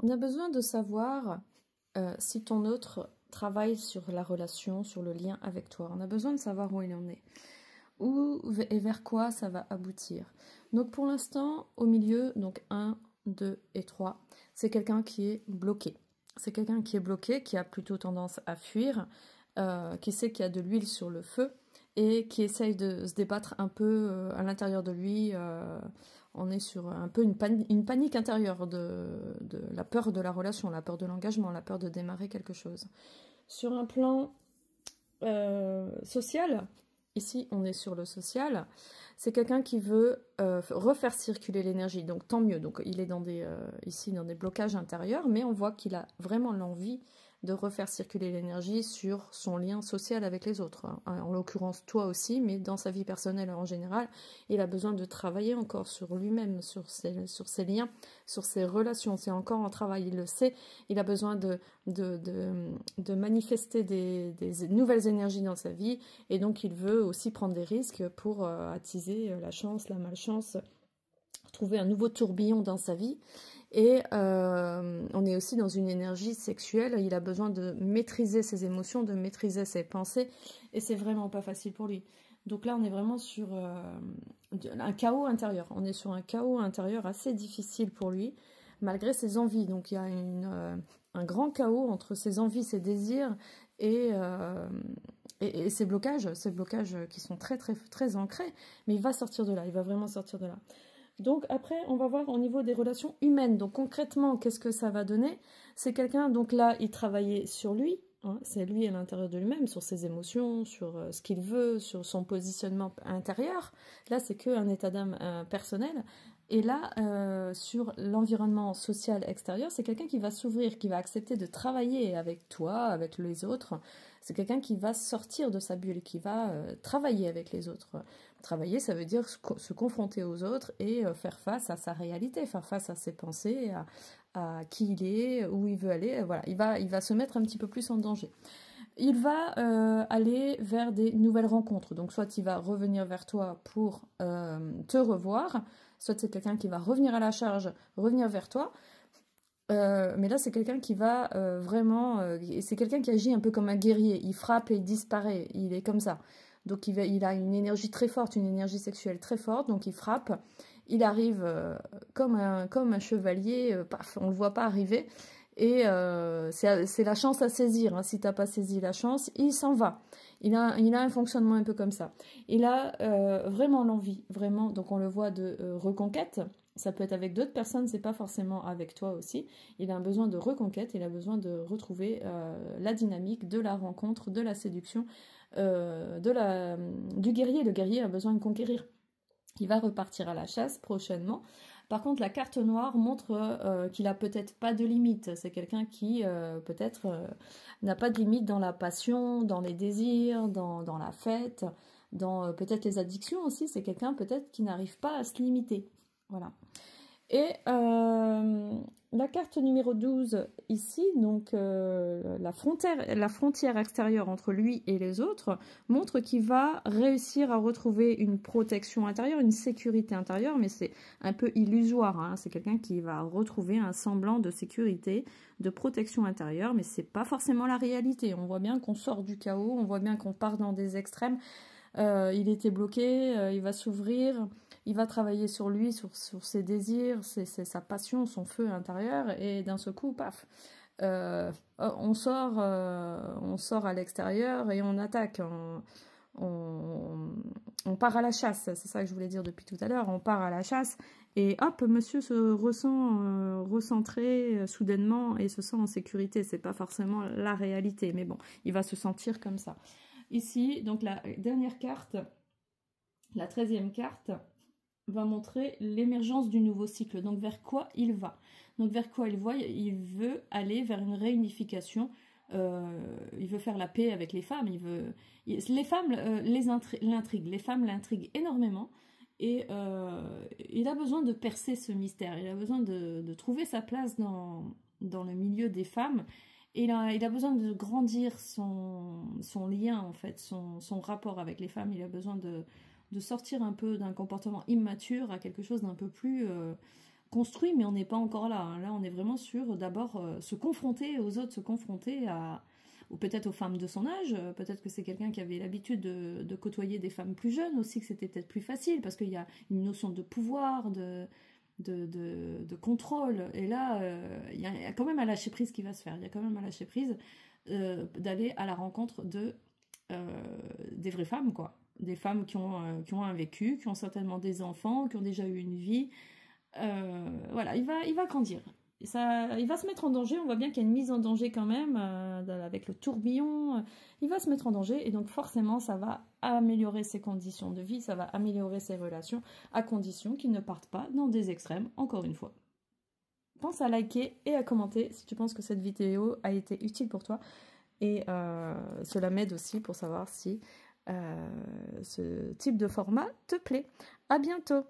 On a besoin de savoir si ton autre travaille sur la relation, sur le lien avec toi. On a besoin de savoir où il en est. Où et vers quoi ça va aboutir. Donc pour l'instant, au milieu, donc 1, 2 et 3, c'est quelqu'un qui est bloqué. C'est quelqu'un qui est bloqué, qui a plutôt tendance à fuir, qui sait qu'il y a de l'huile sur le feu et qui essaye de se débattre un peu à l'intérieur de lui. On est sur un peu une panique intérieure de la peur de la relation, la peur de l'engagement, la peur de démarrer quelque chose. Sur un plan social, ici on est sur le social, c'est quelqu'un qui veut refaire circuler l'énergie, donc tant mieux. Donc il est ici dans des blocages intérieurs, mais on voit qu'il a vraiment l'envie de refaire circuler l'énergie sur son lien social avec les autres. En l'occurrence toi aussi, mais dans sa vie personnelle en général, il a besoin de travailler encore sur lui-même, sur ses liens, sur ses relations. C'est encore un travail, il le sait. Il a besoin de manifester des nouvelles énergies dans sa vie, et donc il veut aussi prendre des risques pour attiser la chance, la malchance, trouver un nouveau tourbillon dans sa vie. Et on est aussi dans une énergie sexuelle, il a besoin de maîtriser ses émotions, de maîtriser ses pensées, et c'est vraiment pas facile pour lui. Donc là on est vraiment sur un chaos intérieur, on est sur un chaos intérieur assez difficile pour lui, malgré ses envies. Donc il y a un grand chaos entre ses envies, ses désirs et ces blocages qui sont très très très ancrés, mais il va sortir de là, il va vraiment sortir de là. Donc après, on va voir au niveau des relations humaines. Donc concrètement, qu'est-ce que ça va donner? C'est quelqu'un, donc là, il travaillait sur lui, hein, c'est lui à l'intérieur de lui-même, sur ses émotions, sur ce qu'il veut, sur son positionnement intérieur. Là, c'est qu'un état d'âme personnel. Et là, sur l'environnement social extérieur, c'est quelqu'un qui va s'ouvrir, qui va accepter de travailler avec toi, avec les autres. C'est quelqu'un qui va sortir de sa bulle, qui va travailler avec les autres. Travailler, ça veut dire se confronter aux autres et faire face à sa réalité, faire face à ses pensées, à qui il est, où il veut aller. Voilà, il va se mettre un petit peu plus en danger. Il va aller vers des nouvelles rencontres. Donc soit il va revenir vers toi pour te revoir, soit c'est quelqu'un qui va revenir à la charge, revenir vers toi. Mais là, c'est quelqu'un qui va vraiment... c'est quelqu'un qui agit un peu comme un guerrier. Il frappe et il disparaît. Il est comme ça. Donc il a une énergie très forte, une énergie sexuelle très forte. Donc il frappe. Il arrive comme un chevalier. Paf, on ne le voit pas arriver. Et c'est la chance à saisir. Hein. Si tu n'as pas saisi la chance, il s'en va. Il a un fonctionnement un peu comme ça. Il a vraiment l'envie, vraiment. Donc on le voit de reconquête. Ça peut être avec d'autres personnes, c'est pas forcément avec toi aussi. Il a un besoin de reconquête, il a besoin de retrouver la dynamique de la rencontre, de la séduction, du guerrier. Le guerrier a besoin de conquérir. Il va repartir à la chasse prochainement. Par contre, la carte noire montre qu'il a peut-être pas de limite. C'est quelqu'un qui peut-être n'a pas de limite dans la passion, dans les désirs, dans la fête, dans peut-être les addictions aussi. C'est quelqu'un peut-être qui n'arrive pas à se limiter. Voilà. Et la carte numéro 12 ici, donc la frontière extérieure entre lui et les autres, montre qu'il va réussir à retrouver une protection intérieure, une sécurité intérieure, mais c'est un peu illusoire. Hein. C'est quelqu'un qui va retrouver un semblant de sécurité, de protection intérieure, mais c'est pas forcément la réalité. On voit bien qu'on sort du chaos, on voit bien qu'on part dans des extrêmes. Il était bloqué, il va s'ouvrir. Il va travailler sur lui, sur ses désirs, sa passion, son feu intérieur, et d'un seul coup, paf, on sort à l'extérieur et on attaque, on part à la chasse, c'est ça que je voulais dire depuis tout à l'heure, on part à la chasse, et hop, monsieur se ressent recentré soudainement et se sent en sécurité. C'est pas forcément la réalité, mais bon, il va se sentir comme ça. Ici, donc la dernière carte, la 13e carte, va montrer l'émergence du nouveau cycle. Donc vers quoi il va. Donc vers quoi il va, il veut aller vers une réunification. Il veut faire la paix avec les femmes. Les femmes l'intriguent. Les femmes l'intriguent énormément. Et il a besoin de percer ce mystère. Il a besoin de trouver sa place dans le milieu des femmes. Et il a besoin de grandir son lien, en fait, son rapport avec les femmes. Il a besoin de sortir un peu d'un comportement immature à quelque chose d'un peu plus construit, mais on n'est pas encore là. Hein. Là, on est vraiment sur d'abord se confronter aux autres, se confronter à, ou peut-être aux femmes de son âge. Peut-être que c'est quelqu'un qui avait l'habitude de côtoyer des femmes plus jeunes aussi, que c'était peut-être plus facile, parce qu'il y a une notion de pouvoir, de contrôle. Et là, il y a quand même un lâcher-prise qui va se faire. Il y a quand même un lâcher-prise d'aller à la rencontre des vraies femmes, quoi. Des femmes qui ont un vécu, qui ont certainement des enfants, qui ont déjà eu une vie. Voilà, il va grandir. Il va se mettre en danger, on voit bien qu'il y a une mise en danger quand même, avec le tourbillon, il va se mettre en danger, et donc forcément ça va améliorer ses conditions de vie, ça va améliorer ses relations, à condition qu'il ne parte pas dans des extrêmes, encore une fois. Pense à liker et à commenter si tu penses que cette vidéo a été utile pour toi, et cela m'aide aussi pour savoir si ce type de format te plaît. À bientôt!